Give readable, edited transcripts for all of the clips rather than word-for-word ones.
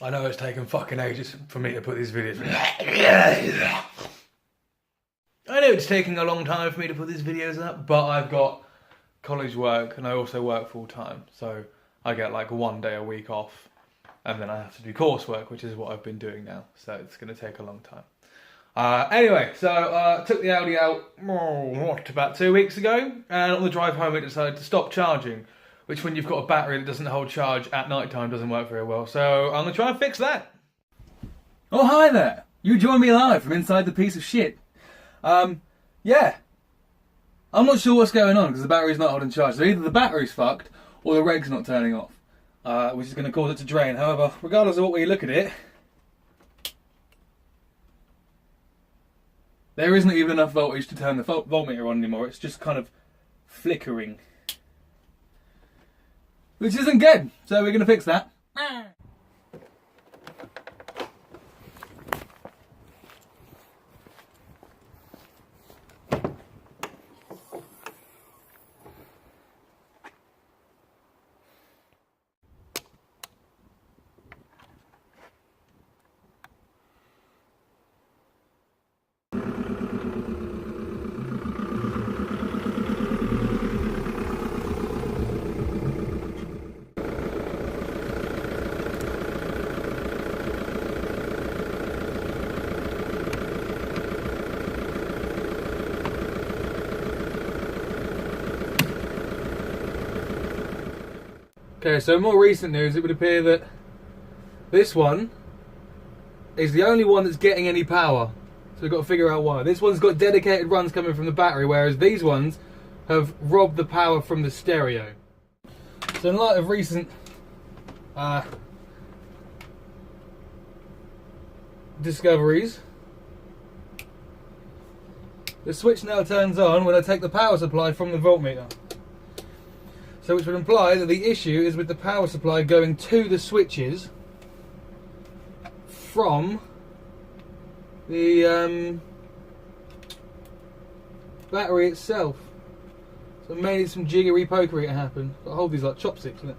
I know it's taken fucking ages for me to put these videos. I know it's taking a long time for me to put these videos up, but I've got college work and I also work full time. So I get like 1 day a week off and then I have to do coursework, which is what I've been doing now. So it's going to take a long time. Anyway, so I took the Audi out about 2 weeks ago, and on the drive home it decided to stop charging, which when you've got a battery that doesn't hold charge at night time doesn't work very well. So I'm going to try and fix that. Oh, hi there. You join me live from inside the piece of shit. Yeah. I'm not sure what's going on because the battery's not holding charge. So either the battery's fucked or the reg's not turning off, which is going to cause it to drain. However, regardless of what way you look at it, there isn't even enough voltage to turn the voltmeter on anymore. It's just kind of flickering, which isn't good. So we're going to fix that. Okay, so more recent news, it would appear that this one is the only one that's getting any power. So we've got to figure out why. This one's got dedicated runs coming from the battery, whereas these ones have robbed the power from the stereo. So in light of recent discoveries, the switch now turns on when I take the power supply from the voltmeter. So which would imply that the issue is with the power supply going to the switches from the battery itself. So maybe some jiggery pokery to happen. Got to hold these like chopsticks, isn't it?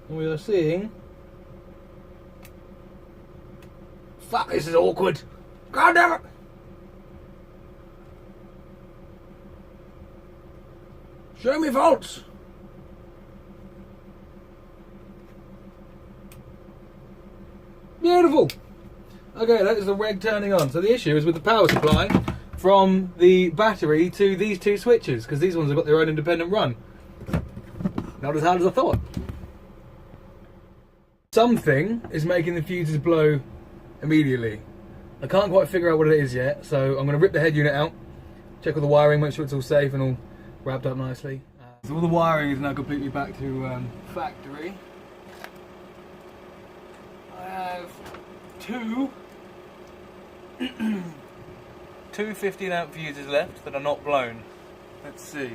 And we are seeing. Fuck, this is awkward. God damn it! Show me faults! Beautiful! Okay, that is the reg turning on. So the issue is with the power supply from the battery to these two switches, because these ones have got their own independent run. Not as hard as I thought. Something is making the fuses blow immediately. I can't quite figure out what it is yet, so I'm going to rip the head unit out, check all the wiring, make sure it's all safe and all wrapped up nicely. So all the wiring is now completely back to factory. I have two 15 amp fuses left that are not blown. Let's see.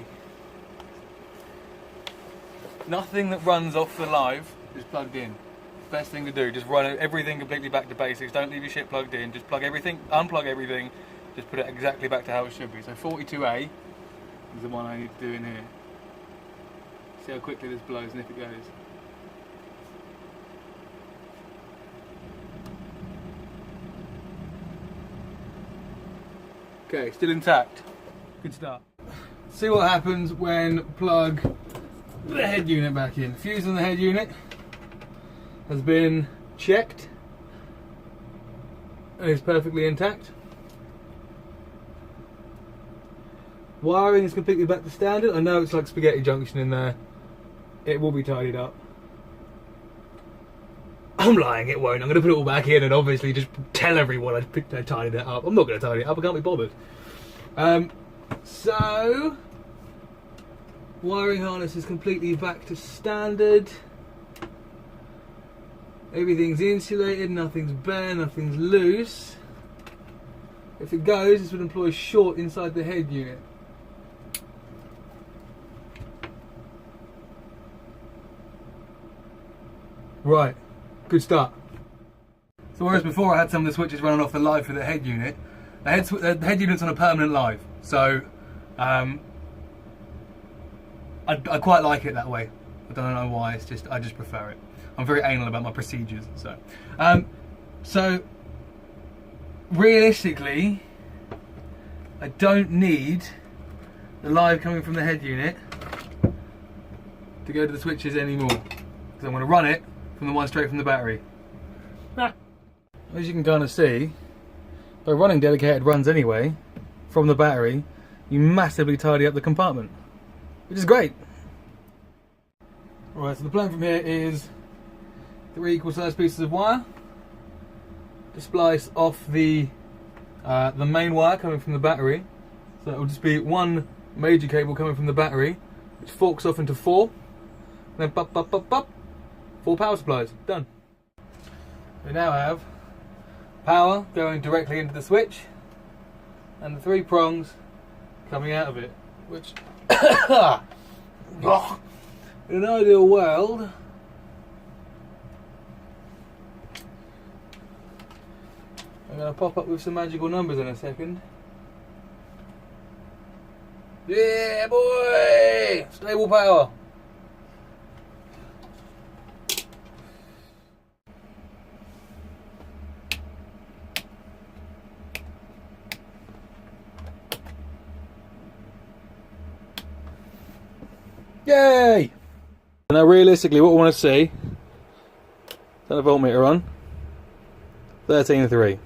Nothing that runs off the live is plugged in. Best thing to do, just run everything completely back to basics. Don't leave your shit plugged in. Just plug everything, unplug everything, just put it exactly back to how it should be. So 42A is the one I need to do in here. See how quickly this blows and if it goes. Okay, still intact. Good start. See what happens when plug the head unit back in. Fuse on the head unit has been checked and is perfectly intact. Wiring is completely back to standard. I know it's like spaghetti junction in there. It will be tidied up. I'm lying, it won't. I'm going to put it all back in and obviously just tell everyone I tidied it up. I'm not going to tidy it up, I can't be bothered. So, wiring harness is completely back to standard. Everything's insulated, nothing's bare, nothing's loose. If it goes, this would employ short inside the head unit. Right, good start. So whereas before I had some of the switches running off the live for the head unit, the head unit's on a permanent live. So I quite like it that way. I don't know why. It's just I just prefer it. I'm very anal about my procedures. So realistically, I don't need the live coming from the head unit to go to the switches anymore, because I'm going to run it from the one straight from the battery. As you can kind of see, by running dedicated runs anyway from the battery, you massively tidy up the compartment, which is great. Alright, so the plan from here is 3 equal sized pieces of wire to splice off the main wire coming from the battery. So it will just be one major cable coming from the battery, which forks off into 4, and then pop, pop, pop, pop, 4 power supplies. Done. We now have power going directly into the switch, and the 3 prongs coming out of it, which in an ideal world I'm going to pop up with some magical numbers in a second. Yeah, boy! Stable power. Yay! Now realistically what we want to see, turn the voltmeter on, 13.3,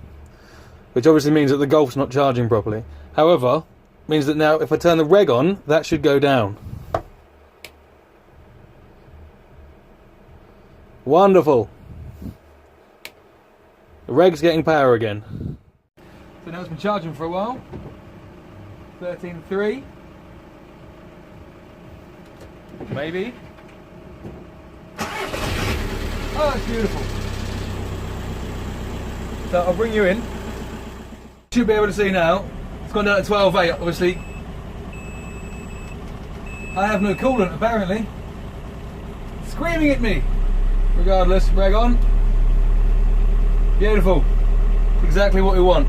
which obviously means that the Golf's not charging properly. However, means that now if I turn the reg on, that should go down. Wonderful! The reg's getting power again. So now it's been charging for a while, 13.3. Maybe. Oh, it's beautiful. So I'll bring you in. Should be able to see now. It's gone down to 12.8, obviously. I have no coolant, apparently. It's screaming at me. Regardless, reg on. Beautiful. Exactly what we want.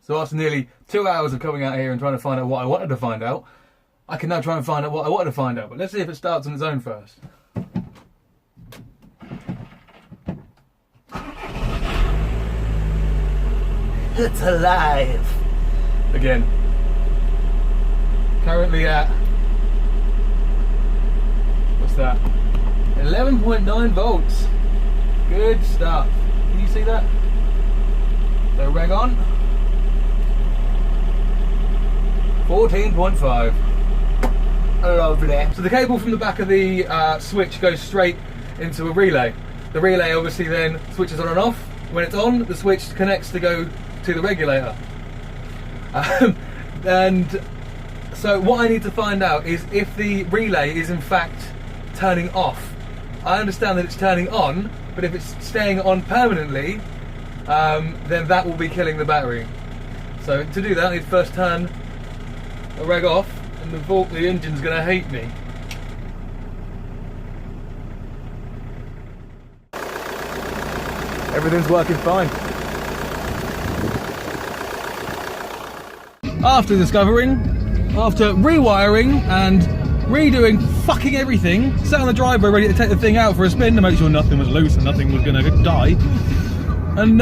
So after nearly 2 hours of coming out here and trying to find out what I wanted to find out, I can now try and find out what I wanted to find out. But let's see if it starts on its own first. It's alive! Again. Currently at... what's that? 11.9 volts. Good stuff. Can you see that? So reg on. 14.5. Lovely. So the cable from the back of the switch goes straight into a relay. The relay obviously then switches on and off. When it's on, the switch connects to go to the regulator. And so what I need to find out is if the relay is in fact turning off. I understand that it's turning on, but if it's staying on permanently, then that will be killing the battery. So to do that, I need to first turn the reg off, and the engine's going to hate me. Everything's working fine. After after rewiring and redoing fucking everything, sat on the driveway ready to take the thing out for a spin to make sure nothing was loose and nothing was going to die. And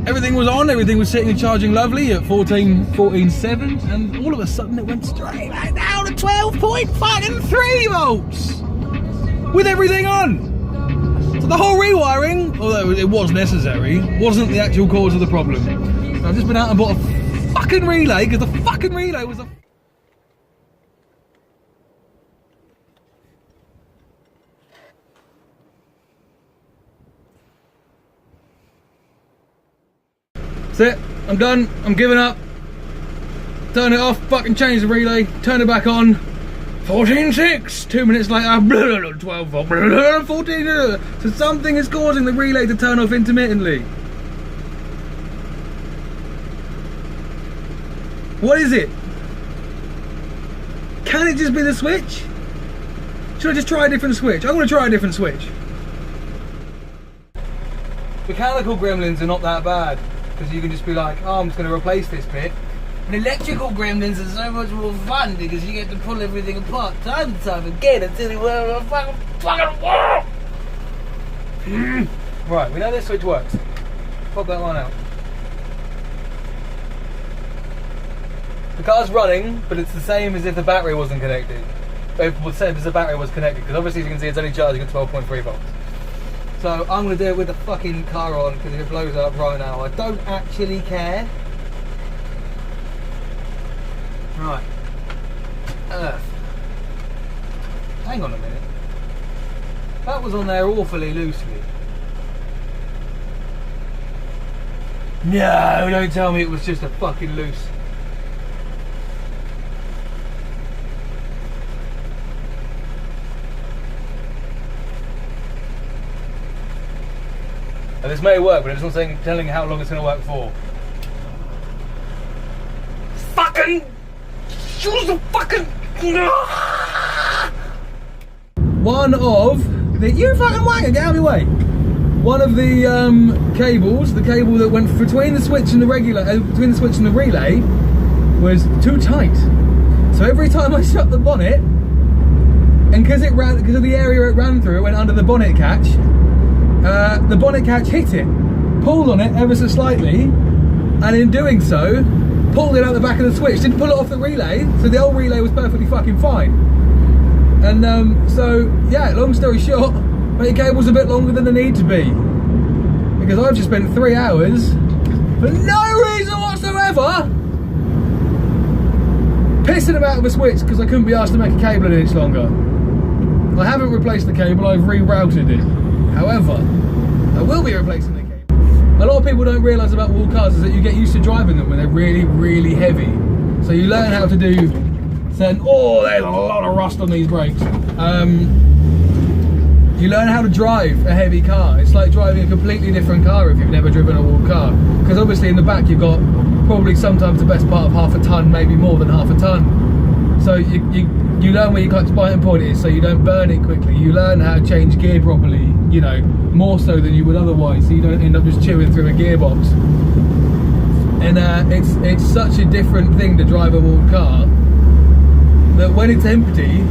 everything was on, everything was sitting and charging lovely at 14.7, and all of a sudden it went straight back down to 12.3 volts! With everything on! So the whole rewiring, although it was necessary, wasn't the actual cause of the problem. So I've just been out and bought a fucking relay, because the fucking relay was a... That's it, I'm done, I'm giving up. Turn it off, fucking change the relay, turn it back on. 14.6, 2 minutes later, 12 volt, 14. So something is causing the relay to turn off intermittently. What is it? Can it just be the switch? Should I just try a different switch? I'm going to try a different switch. Mechanical gremlins are not that bad, because you can just be like, oh, I'm just going to replace this bit. And electrical gremlins are so much more fun because you get to pull everything apart time and time again until you wear a fucking wall. Right, we know this switch works. Pop that one out. The car's running, but it's the same as if the battery wasn't connected. It was the same as the battery was connected, because obviously you can see it's only charging at 12.3 volts. So I'm going to do it with the fucking car on, because if it blows up right now, I don't actually care. Right. Earth. Hang on a minute. That was on there awfully loosely. No, don't tell me it was just a fucking loose. And this may work, but it's not telling how long it's going to work for. Fucking! Choose the fucking... One of the... You fucking wanger, get out of my way! One of the cables, the cable that went between the switch and the between the switch and the relay, was too tight. So every time I shut the bonnet, and because of the area it ran through, it went under the bonnet catch. The bonnet catch hit it, pulled on it ever so slightly, and in doing so, pulled it out the back of the switch. Didn't pull it off the relay, so the old relay was perfectly fucking fine. And so, yeah, long story short, my cable's a bit longer than they need to be. Because I've just spent 3 hours, for no reason whatsoever, pissing about with a switch because I couldn't be asked to make a cable an inch longer. I haven't replaced the cable, I've rerouted it. However, I will be replacing the cable. A lot of people don't realise about wall cars is that you get used to driving them when they're really, really heavy. So you learn how to do certain... Oh, there's a lot of rust on these brakes. You learn how to drive a heavy car. It's like driving a completely different car if you've never driven a wall car. Because obviously in the back you've got probably sometimes the best part of half a tonne, maybe more than half a tonne. So you learn where your clutch biting point is, so you don't burn it quickly. You learn how to change gear properly, you know, more so than you would otherwise, so you don't end up just chewing through a gearbox. And it's such a different thing to drive a walled car that when it's empty,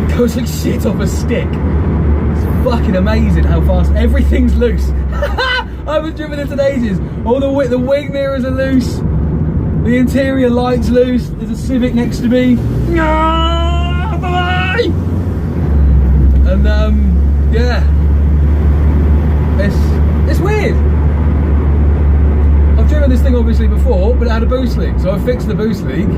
it goes like shit off a stick. It's fucking amazing how fast everything's loose. I haven't driven it in ages. All the wing mirrors are loose. The interior light's loose. There's a Civic next to me. And yeah, it's weird. I've driven this thing obviously before, but it had a boost leak, so I fixed the boost leak.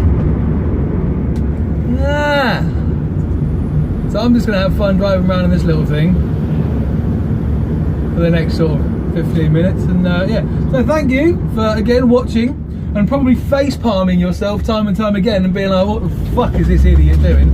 So I'm just gonna have fun driving around in this little thing for the next sort of 15 minutes, and yeah. So thank you for again watching. And probably face palming yourself time and time again and being like, what the fuck is this idiot doing?